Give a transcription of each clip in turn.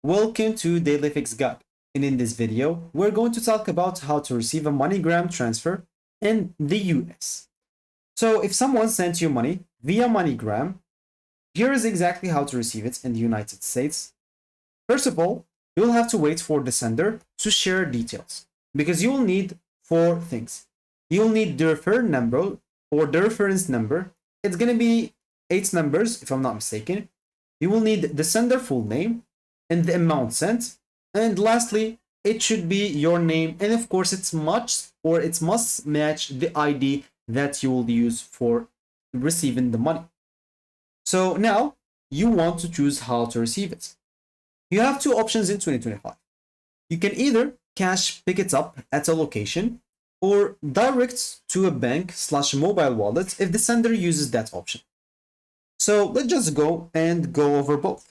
Welcome to Daily Fix Guide, and in this video, we're going to talk about how to receive a MoneyGram transfer in the US. So if someone sent you money via MoneyGram, here is exactly how to receive it in the United States. First of all, you'll have to wait for the sender to share details because you will need four things. You'll need the reference number or the reference number. It's going to be 8 numbers if I'm not mistaken. You will need the sender full name and the amount sent. And lastly, it should be your name. And of course, it must match the ID that you will use for receiving the money. So now you want to choose how to receive it. You have two options in 2025. You can either cash pick it up at a location or direct to a bank/mobile wallet if the sender uses that option. So let's just go over both.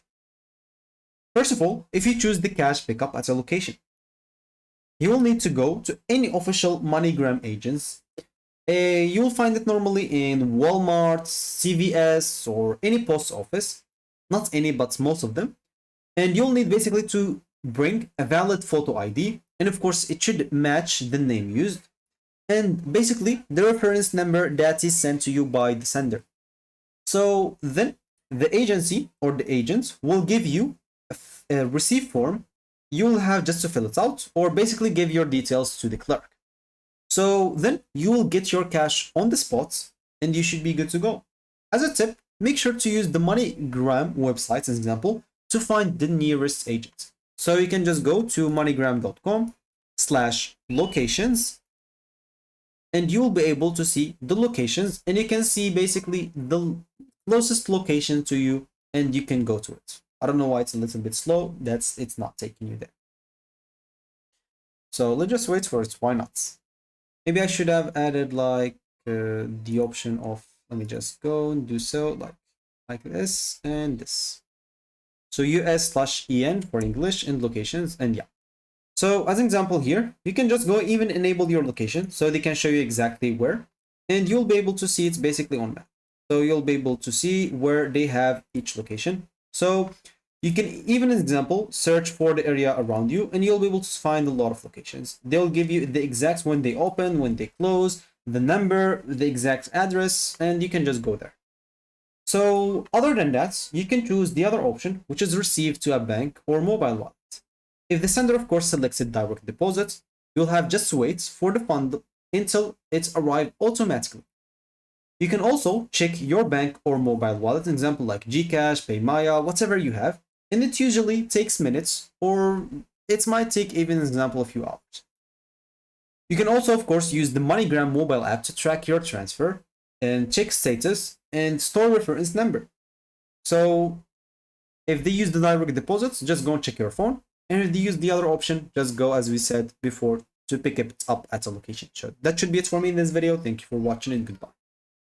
First of all, if you choose the cash pickup at a location, you will need to go to any official MoneyGram agents. You will find it normally in Walmart, CVS, or any post office. Not any, but most of them. And you'll need basically to bring a valid photo ID. And of course, it should match the name used. And basically, the reference number that is sent to you by the sender. So then the agency or the agent will give you a receipt form. You will have just to fill it out or basically give your details to the clerk. So then you will get your cash on the spot and you should be good to go. As a tip, make sure to use the MoneyGram website as an example to find the nearest agent. So you can just go to moneygram.com/locations and you will be able to see the locations and you can see basically the closest location to you and you can go to it. I don't know why it's a little bit slow. It's not taking you there. So let's just wait for it. Why not? Maybe I should have added like the option of, let me just go and do so like this and this. So US/EN for English and locations, and yeah. So as an example here, you can just go even enable your location so they can show you exactly where, and you'll be able to see it's basically on map. So you'll be able to see where they have each location. So you can even, as an example, search for the area around you and you'll be able to find a lot of locations. They'll give you the exact when they open, when they close, the number, the exact address, and you can just go there. So other than that, you can choose the other option, which is receive to a bank or mobile wallet. If the sender, of course, selected direct deposit, you'll have just to wait for the fund until it arrives automatically. You can also check your bank or mobile wallet, example like Gcash, PayMaya, whatever you have, and it usually takes minutes or it might take even, an example, a few hours. You can also, of course, use the MoneyGram mobile app to track your transfer and check status and store reference number. So if they use the direct deposits, just go and check your phone. And if they use the other option, just go, as we said before, to pick it up at a location. So that should be it for me in this video. Thank you for watching and goodbye.